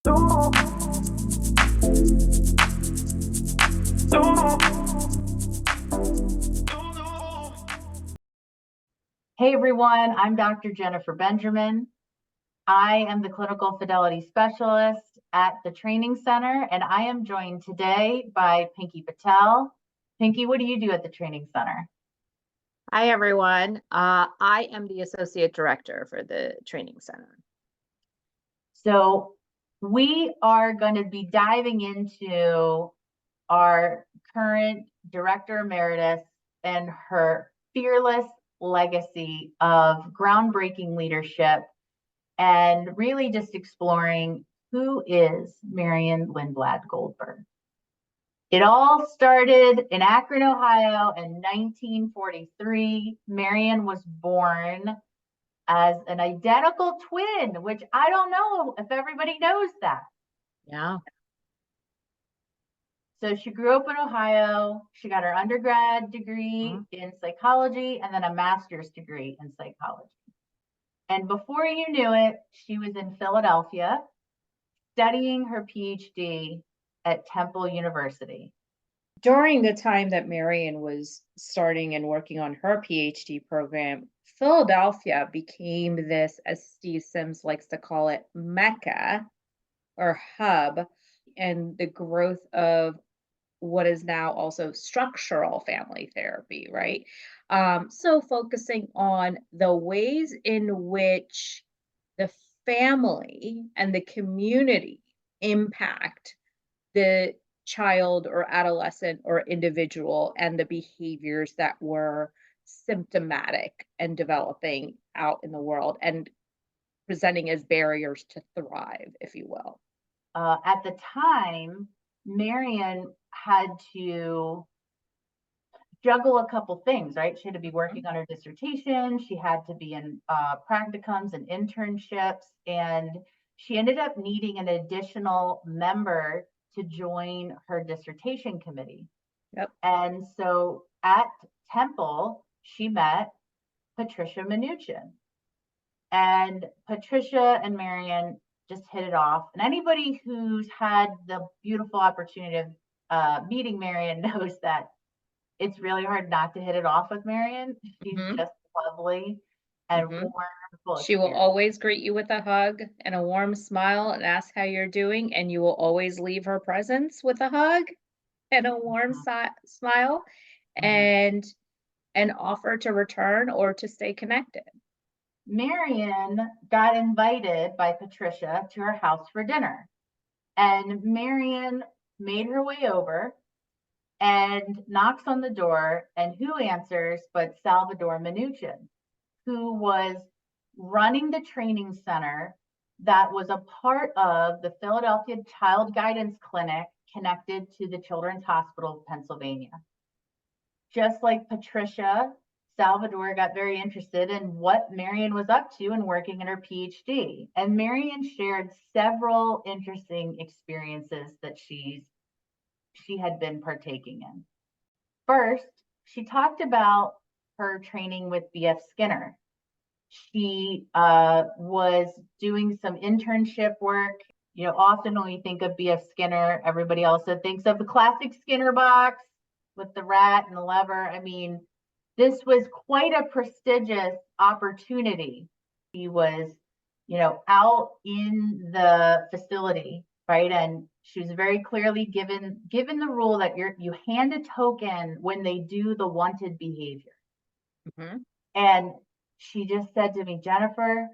Hey everyone, I'm Dr. Jennifer Benjamin. I am the Clinical Fidelity Specialist at the Training Center, and I am joined today by Pinky Patel. Pinky, what do you do at the Training Center? Hi, everyone. I am the Associate Director for the Training Center. So we are going to be diving into our current Director Emeritus and her fearless legacy of groundbreaking leadership and really just exploring who is Marion Lindblad-Goldberg. It all started in Akron, Ohio in 1943. Marion was born as an identical twin, which I don't know if everybody knows that. Yeah. So she grew up in Ohio. She got her undergrad degree in psychology and then a master's degree in psychology. And before you knew it, she was in Philadelphia studying her Ph.D. at Temple University. During the time that Marion was starting and working on her PhD program, Philadelphia became this, as Steve Sims likes to call it, mecca or hub, and the growth of what is now also structural family therapy, right? So focusing on the ways in which the family and the community impact the child or adolescent or individual and the behaviors that were symptomatic and developing out in the world and presenting as barriers to thrive, if you will. At the time, Marion had to juggle a couple things, right? She had to be working on her dissertation. She had to be in practicums and internships. And she ended up needing an additional member to join her dissertation committee. Yep. And so at Temple, she met Patricia Minuchin. And Patricia and Marion just hit it off. And anybody who's had the beautiful opportunity of meeting Marion knows that it's really hard not to hit it off with Marion. She's just lovely and warm. She will always greet you with a hug and a warm smile and ask how you're doing. And you will always leave her presence with a hug and a warm smile and an offer to return or to stay connected. Marion got invited by Patricia to her house for dinner. And Marion made her way over and knocks on the door, and who answers but Salvador Minuchin, who was running the training center that was a part of the Philadelphia Child Guidance Clinic connected to the Children's Hospital of Pennsylvania. Just like Patricia, Salvador got very interested in what Marion was up to and working in her PhD. And Marion shared several interesting experiences that she had been partaking in. First, she talked about her training with B.F. Skinner. She was doing some internship work. You know, often when we think of B.F. Skinner, everybody also thinks of the classic Skinner box with the rat and the lever. I mean, this was quite a prestigious opportunity. He was, you know, out in the facility, right? And she was very clearly given the rule that you hand a token when they do the wanted behavior. And she just said to me, Jennifer,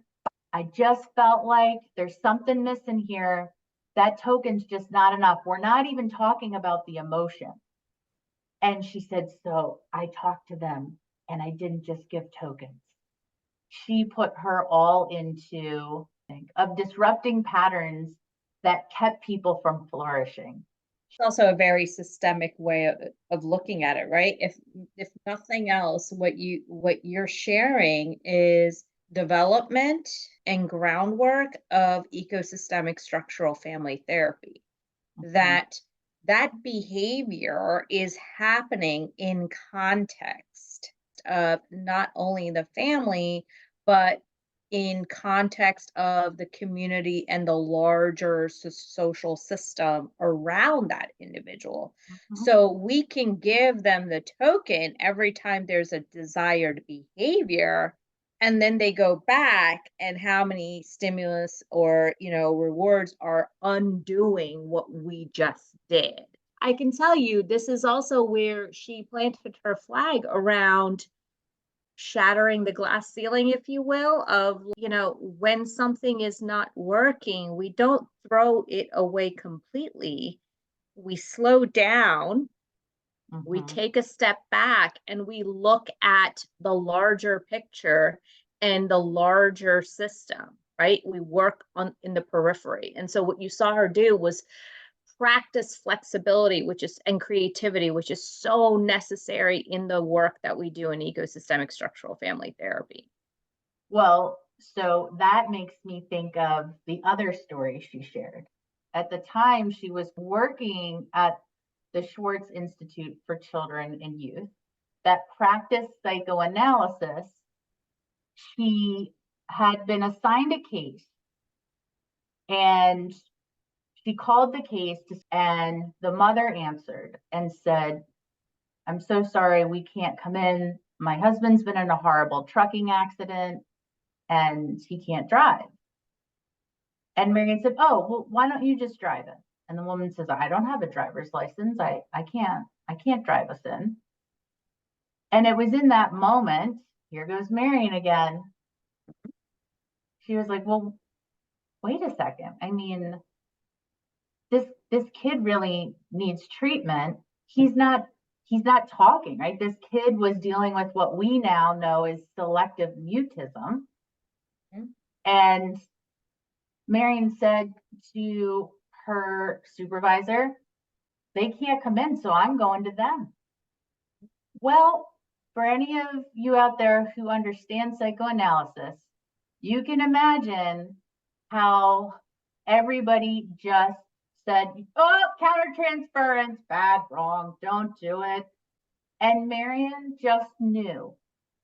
I just felt like there's something missing here. That token's just not enough. We're not even talking about the emotion. And she said, so I talked to them and I didn't just give tokens. She put her all into of disrupting patterns that kept people from flourishing. It's also a very systemic way of looking at it, right? If nothing else, what you're sharing is development and groundwork of ecosystemic structural family therapy. That behavior is happening in context of not only the family, but in context of the community and the larger social system around that individual. So we can give them the token every time there's a desired behavior, and then they go back, and how many stimulus or, rewards are undoing what we just did. I can tell you this is also where she planted her flag around shattering the glass ceiling, if you will, of, when something is not working, we don't throw it away completely. We slow down, we take a step back, and we look at the larger picture and the larger system, right? We work on in the periphery. And so what you saw her do was practice flexibility, and creativity, which is so necessary in the work that we do in ecosystemic structural family therapy. Well, so that makes me think of the other story she shared. At the time, she was working at the Schwartz Institute for Children and Youth that practiced psychoanalysis. She had been assigned a case, and she called the case, and the mother answered and said, "I'm so sorry, we can't come in. My husband's been in a horrible trucking accident and he can't drive." And Marion said, "Oh, well, why don't you just drive it?" And the woman says, "I don't have a driver's license. I can't drive us in." And it was in that moment, here goes Marion again. She was like, "Well, wait a second. I mean, this kid really needs treatment. He's not talking, right? This kid was dealing with what we now know as selective mutism." And Marion said to her supervisor, "They can't come in, so I'm going to them." Well, for any of you out there who understand psychoanalysis, you can imagine how everybody just said, "Oh, countertransference, bad, wrong, don't do it." And Marion just knew,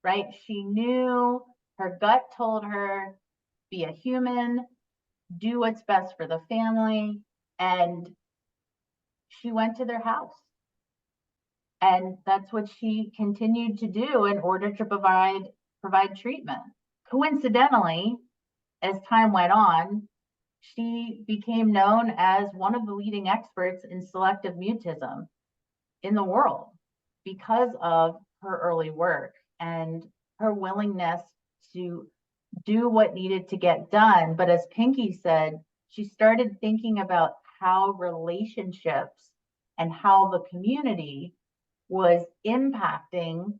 right? She knew, her gut told her, be a human, do what's best for the family. And she went to their house. And that's what she continued to do in order to provide treatment. Coincidentally, as time went on, she became known as one of the leading experts in selective mutism in the world because of her early work and her willingness to do what needed to get done. But as Pinky said, she started thinking about how relationships and how the community was impacting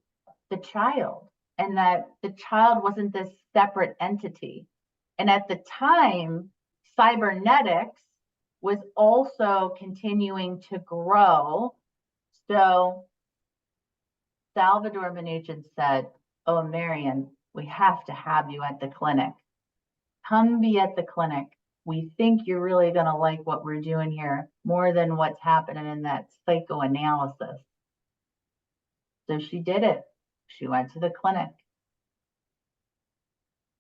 the child, and that the child wasn't this separate entity. And at the time, cybernetics was also continuing to grow. So Salvador Minuchins said, "Oh, Marion, we have to have you at the clinic. Come be at the clinic. We think you're really going to like what we're doing here more than what's happening in that psychoanalysis." So she did it. She went to the clinic.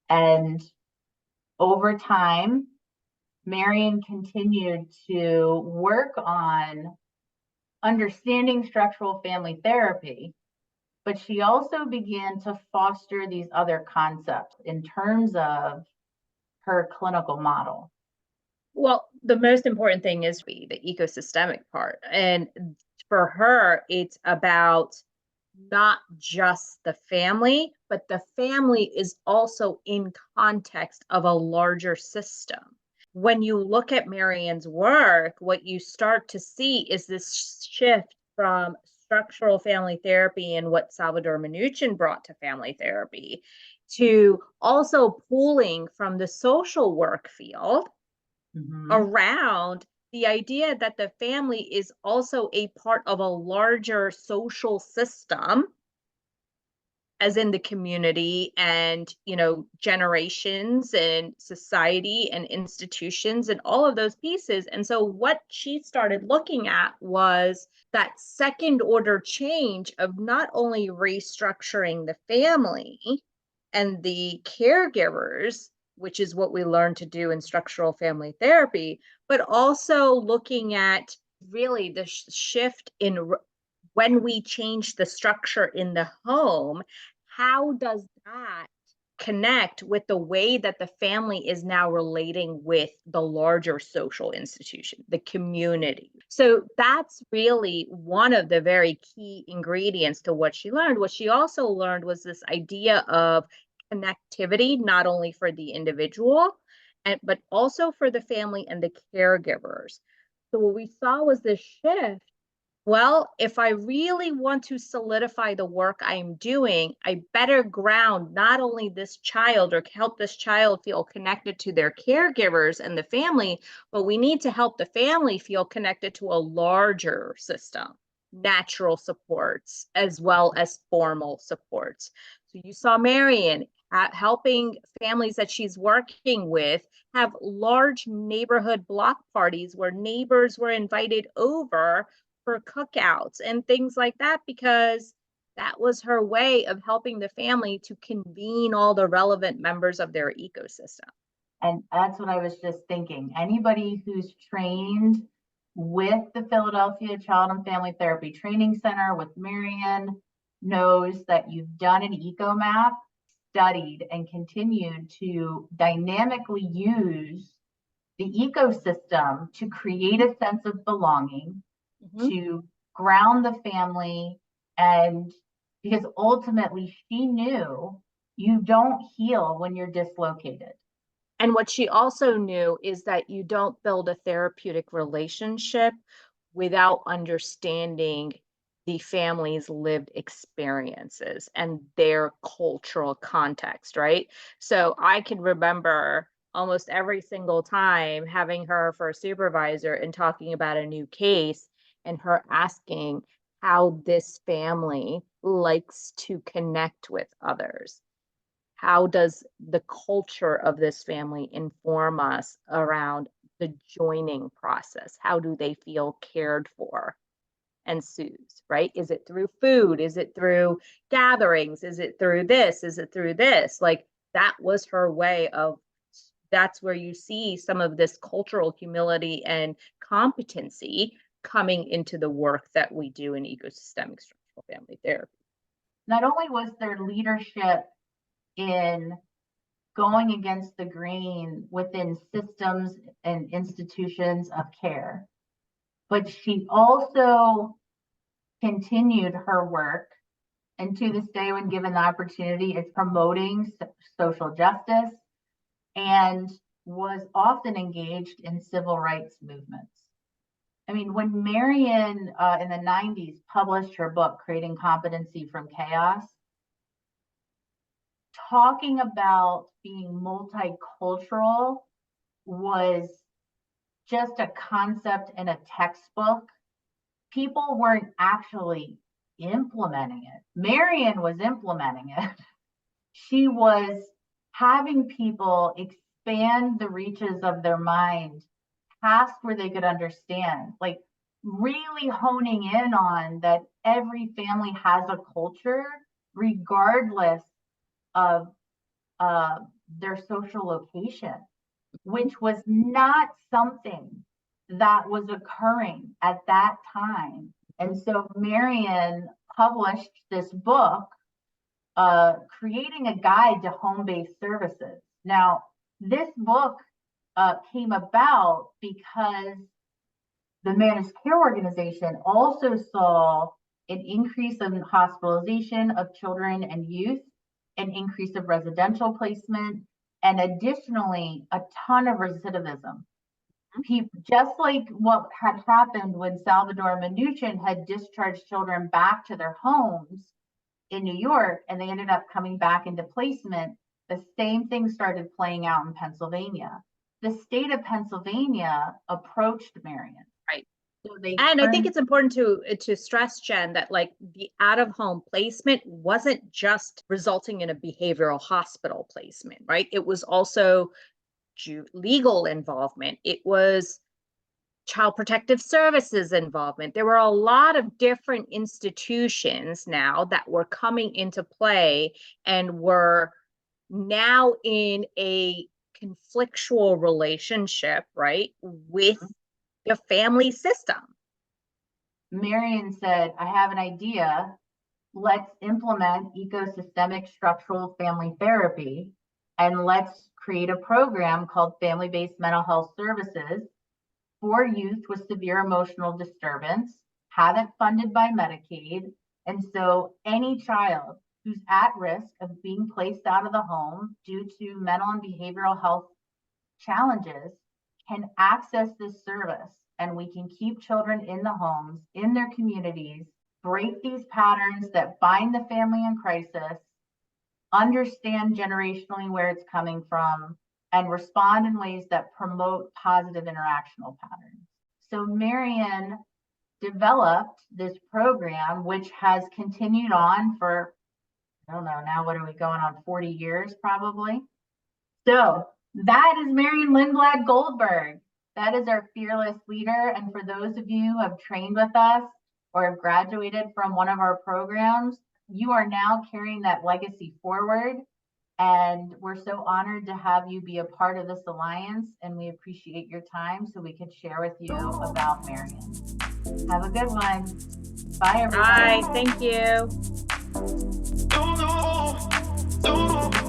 And over time, Marion continued to work on understanding structural family therapy, but she also began to foster these other concepts in terms of her clinical model. Well, the most important thing is the ecosystemic part. And for her, it's about not just the family, but the family is also in context of a larger system. When you look at Marion's work, what you start to see is this shift from structural family therapy and what Salvador Minuchin brought to family therapy to also pulling from the social work field around the idea that the family is also a part of a larger social system, as in the community and, generations and society and institutions and all of those pieces. And so what she started looking at was that second order change of not only restructuring the family and the caregivers, which is what we learn to do in structural family therapy, but also looking at really the shift in when we change the structure in the home, how does that connect with the way that the family is now relating with the larger social institution, the community? So that's really one of the very key ingredients to what she learned. What she also learned was this idea of connectivity, not only for the individual, but also for the family and the caregivers. So what we saw was this shift. Well, if I really want to solidify the work I'm doing, I better ground not only this child or help this child feel connected to their caregivers and the family, but we need to help the family feel connected to a larger system, natural supports, as well as formal supports. So you saw Marion helping families that she's working with have large neighborhood block parties where neighbors were invited over for cookouts and things like that, because that was her way of helping the family to convene all the relevant members of their ecosystem. And that's what I was just thinking. Anybody who's trained with the Philadelphia Child and Family Therapy Training Center with Marion knows that you've done an eco map, studied and continued to dynamically use the ecosystem to create a sense of belonging, to ground the family, and because ultimately she knew you don't heal when you're dislocated. And what she also knew is that you don't build a therapeutic relationship without understanding the family's lived experiences and their cultural context, right? So I can remember almost every single time having her for a supervisor and talking about a new case and her asking how this family likes to connect with others. How does the culture of this family inform us around the joining process? How do they feel cared for and soothed, right? Is it through food? Is it through gatherings? Is it through this? Is it through this? Like that was her way of, that's where you see some of this cultural humility and competency coming into the work that we do in ecosystemic structural family therapy. Not only was there leadership in going against the grain within systems and institutions of care, but she also continued her work, and to this day, when given the opportunity, is promoting social justice and was often engaged in civil rights movements. I mean, when Marion in the 90s published her book, Creating Competency from Chaos, talking about being multicultural was just a concept in a textbook. People weren't actually implementing it. Marion was implementing it. She was having people expand the reaches of their mind past where they could understand, like really honing in on that every family has a culture regardless of their social location, which was not something that was occurring at that time. And so Marion published this book, creating a guide to home-based services. Now, this book came about because the Managed Care Organization also saw an increase in hospitalization of children and youth, an increase of residential placement, and additionally, a ton of recidivism. People, just like what had happened when Salvador Minuchin had discharged children back to their homes in New York, and they ended up coming back into placement, the same thing started playing out in Pennsylvania. The state of Pennsylvania approached Marion. Right. So they and I think it's important to stress, Jen, that like the out-of-home placement wasn't just resulting in a behavioral hospital placement, right? It was also legal involvement. It was Child Protective Services involvement. There were a lot of different institutions now that were coming into play and were now in a conflictual relationship, right, with the family system. Marion said, I have an idea. Let's implement ecosystemic structural family therapy, and let's create a program called family-based mental health services for youth with severe emotional disturbance, have it funded by Medicaid. And so any child who's at risk of being placed out of the home due to mental and behavioral health challenges can access this service, and we can keep children in the homes, in their communities, break these patterns that bind the family in crisis, understand generationally where it's coming from, and respond in ways that promote positive interactional patterns. So Marion developed this program, which has continued on for, I don't know, now what are we going on, 40 years probably? So that is Marion Lindblad-Goldberg. That is our fearless leader. And for those of you who have trained with us or have graduated from one of our programs, you are now carrying that legacy forward. And we're so honored to have you be a part of this alliance. And we appreciate your time so we could share with you about Marion. Have a good one. Bye, everybody. Bye. Thank you.